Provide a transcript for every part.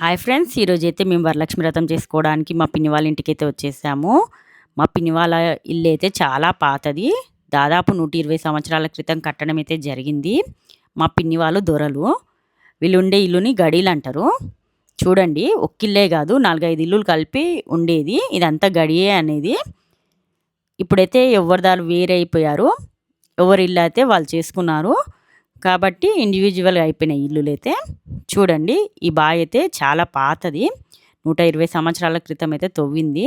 Hi friends, ఈరోజైతే మేము వరలక్ష్మి వ్రతం చేసుకోవడానికి మా పిన్ని వాళ్ళ ఇంటికైతే వచ్చేసాము. మా పిన్ని వాళ్ళ ఇల్లు అయితే చాలా పాతది. దాదాపు 120 సంవత్సరాల క్రితం కట్టడం అయితే జరిగింది. మా పిన్ని వాళ్ళు దొరలు. వీళ్ళు ఉండే ఇల్లుని గడీలు అంటారు. చూడండి, ఒక్కిల్లే కాదు 4-5 ఇల్లులు కలిపి ఉండేది. ఇదంతా గడియే అనేది. ఇప్పుడైతే ఎవరిదారు వేరే అయిపోయారు. ఎవరి ఇల్లు అయితే వాళ్ళు చేసుకున్నారు. కాబట్టి ఇండివిజువల్గా అయిపోయినాయి ఇల్లులు అయితే. చూడండి, ఈ బావి అయితే చాలా పాతది. 120 సంవత్సరాల క్రితం అయితే తవ్వింది.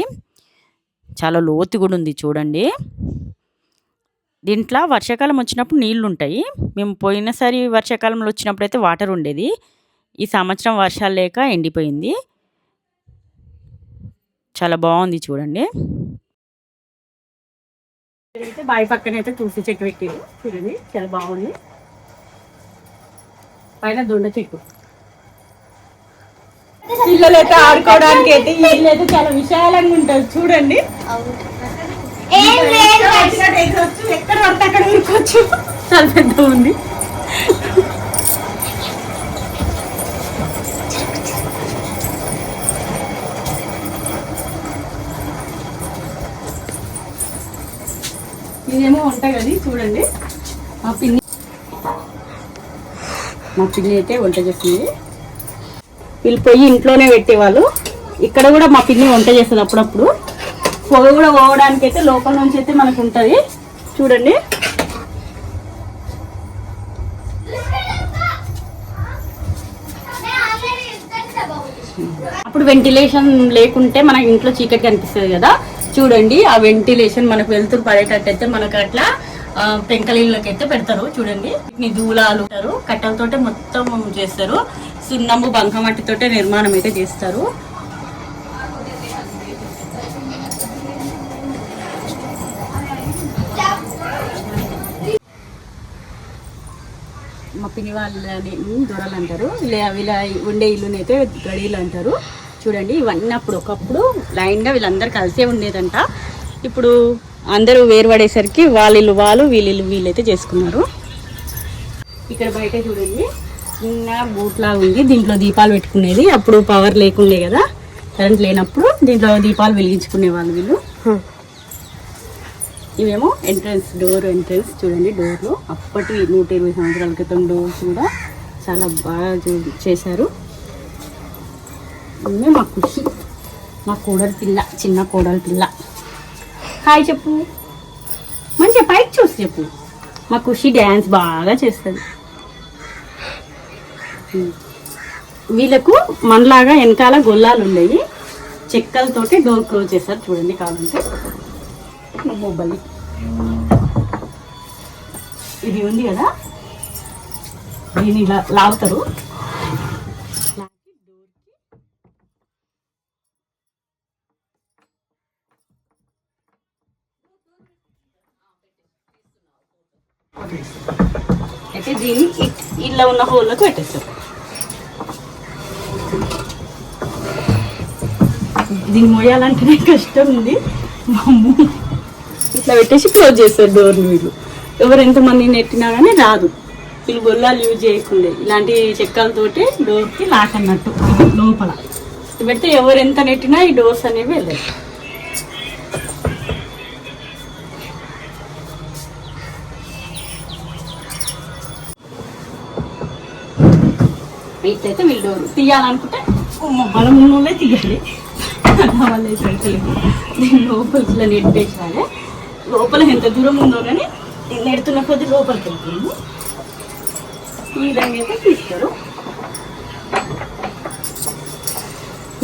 చాలా లోతు కూడా ఉంది చూడండి. దీంట్లో వర్షాకాలం వచ్చినప్పుడు నీళ్లు ఉంటాయి. మేము పోయినసారి వర్షాకాలంలో వచ్చినప్పుడు అయితే వాటర్ ఉండేది. ఈ సంవత్సరం వర్షాలు లేక ఎండిపోయింది. చాలా బాగుంది చూడండి. అయితే బావి పక్కన అయితే తులసి చెట్టు పెట్టారు. చూడండి, చాలా బాగుంది. పైన దొండ చెట్టు. పిల్లలైతే ఆడుకోవడానికి అయితే ఈ ఇల్లు అయితే చాలా విశాలంగా ఉంటుంది చూడండి. ఎక్కడ పడితే అక్కడ ఊరుకోవచ్చు. చాలా పెద్ద ఉంది. ఇదేమో వంటగది చూడండి. మా పిన్ని అయితే వంట చేస్తుంది. వీళ్ళు పొయ్యి ఇంట్లోనే పెట్టేవాళ్ళు. ఇక్కడ కూడా మా పిన్ని వంట చేస్తుంది అప్పుడప్పుడు. పొగ కూడా పోవడానికి అయితే లోపల నుంచి అయితే మనకు ఉంటుంది చూడండి. అప్పుడు వెంటిలేషన్ లేకుంటే మనకి ఇంట్లో చీకటి కనిపిస్తుంది కదా. చూడండి, ఆ వెంటిలేషన్ మనకు వెళ్తురు పడేటట్టయితే మనకు అట్లా పెంకలీళ్ళకైతే పెడతారు. చూడండి, దూలాలు కట్టెలతోటే మొత్తం చేస్తారు. సున్నము బంకమట్టితోటే నిర్మాణం అయితే చేస్తారు. మా పిన్ని వాళ్ళని దొరలు అంటారు. వీళ్ళ ఉండే ఇల్లుని అయితే గడీలు అంటారు. చూడండి, ఇవన్నీ అప్పుడు ఒకప్పుడు లైన్గా వీళ్ళందరూ కలిసే ఉండేదంట. ఇప్పుడు అందరూ వేరుపడేసరికి వాళ్ళ ఇల్లు వాళ్ళు, వీళ్ళిల్లు వీళ్ళైతే చేసుకున్నారు. ఇక్కడ బయట చూడండి, చిన్న బూట్లాగా ఉంది. దీంట్లో దీపాలు పెట్టుకునేది. అప్పుడు పవర్ లేకుండే కదా, కరెంట్ లేనప్పుడు దీంట్లో దీపాలు వెలిగించుకునే వాళ్ళు వీళ్ళు. ఇవేమో డోర్ ఎంట్రన్స్ చూడండి. డోర్లో అప్పటి 120 సంవత్సరాల క్రితం డోర్స్ కూడా చాలా బాగా చేశారు. ఇవే మా ఖుషి, మా కోడలి పిల్ల, చిన్న కోడలి పిల్ల. హాయ్ చెప్పు, మంచిగా పైకి చూసి చెప్పు. మా ఖుషి డ్యాన్స్ బాగా చేస్తుంది. వీళ్ళకు మనలాగా వెనకాల గొల్లాలు ఉన్నాయి. చెక్కలతోటి డోర్ క్లోజ్ చేస్తారు చూడండి. కావాలంటే మొబైల్ ఇది ఉంది కదా, దీన్ని ఇలా లాగుతారు. అయితే దీన్ని ఇళ్ళ ఉన్న హోల్లోకి పెట్టేస్తారు. దీన్ని మోయాలంటేనే కష్టం ఉంది. ఇట్లా పెట్టేసి క్లోజ్ చేస్తారు డోర్ని. వీళ్ళు ఎవరు ఎంతమంది నెట్టినా కానీ రాదు. వీళ్ళు గొల్లాలు యూజ్ చేయకుండా ఇలాంటి చెక్కలతోటి డోర్కి లాక్ అన్నట్టు లోపల పెడితే ఎవరు ఎంత నెట్టినా ఈ డోర్స్ అనేవి వెళ్ళారు. ఇట్లయితే వీళ్ళు డోర్ తీయాలనుకుంటే బలం ఉన్నోళ్ళే తీయాలి. వాళ్ళే పెట్టలేదు. దీన్ని లోపలికి ఇలా నెట్టేసాలి. లోపల ఎంత దూరం ఉందో కానీ నెడుతున్న కొద్ది లోపలికి వెళ్తుంది. ఈ విధంగా అయితే తీస్తారు.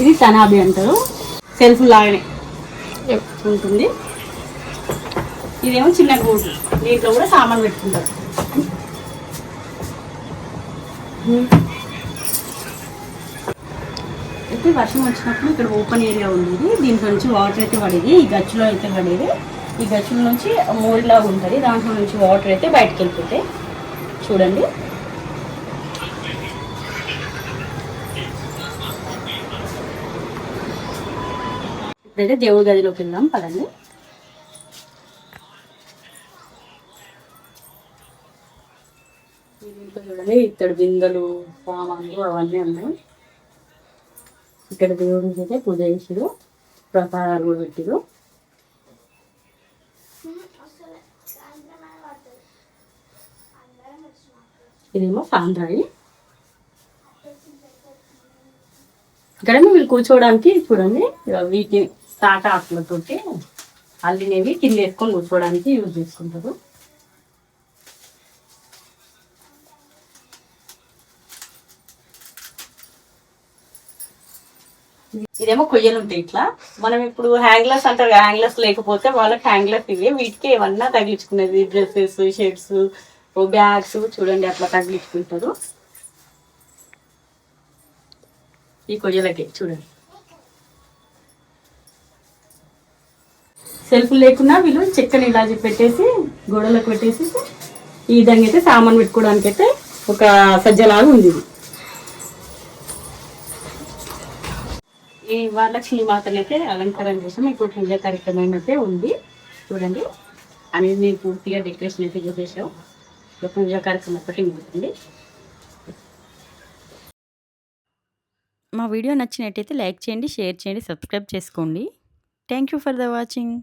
ఇది సనాబి అంటారు. సెల్ఫ్ లాగానే ఉంటుంది. ఇదేమో చిన్న గూడు, దీంట్లో కూడా సామాన్ పెట్టుకుంటారు. అయితే వర్షం వచ్చినప్పుడు ఇక్కడ ఓపెన్ ఏరియా ఉండేది. దీంట్లో నుంచి వాటర్ అయితే పడేది. ఈ గచ్చులో అయితే పడేది. ఈ గచ్చుల నుంచి మోరిలాగా ఉంటుంది. దాంట్లో నుంచి వాటర్ అయితే బయటకు వెళ్ళిపోతాయి. చూడండి, ఇప్పుడైతే దేవుడి గదిలోకి వెళ్దాం పదండి. దీంట్లో చూడండి, ఇత్తడి బిందెలు, సామాన్లు అవన్నీ ఉన్నాయి. ఇక్కడ దేవుడికి అయితే పూజ చేసిరు, ప్రసాదాలు కూడా పెట్టిరు. ఇదేమో సాంద్రాయి. ఇక్కడ వీళ్ళు కూర్చోవడానికి చూడండి, వీటి తాట ఆకులతోటి అల్లినవి కింద వేసుకొని కూర్చోవడానికి యూజ్ చేసుకుంటారు. ఇదేమో కొయ్యలు ఉంటాయి ఇట్లా. మనం ఇప్పుడు హ్యాంగ్లర్స్ అంటారు కదా, హ్యాంగ్లర్స్ లేకపోతే వాళ్ళకి హ్యాంగ్లర్స్ ఇవి. వీటికి ఏమన్నా తగిలించుకునేది, డ్రెస్సెస్, షర్ట్స్, బ్యాగ్స్ చూడండి అట్లా తగిలించుకుంటారు ఈ కొయ్యలకి. చూడండి సెల్ఫ్ లేకున్నా వీళ్ళు చెక్కని ఇలా పెట్టేసి గోడలకు పెట్టేసి ఈ విధంగా అయితే సామాన్ పెట్టుకోవడానికి అయితే ఒక సజ్జలాగా ఉంది. ఈ వరలక్ష్మి మాతను అయితే అలంకారం చేసాం. ఇప్పుడు పూజ కార్యక్రమం అయితే ఉంది చూడండి. అనేది నేను పూర్తిగా డెకరేషన్ అయితే చేసేసాం. పూజా కార్యక్రమం ఒకటి ఉంటుంది. మా వీడియో నచ్చినట్టయితే లైక్ చేయండి, షేర్ చేయండి, సబ్స్క్రైబ్ చేసుకోండి. Thank you for the watching.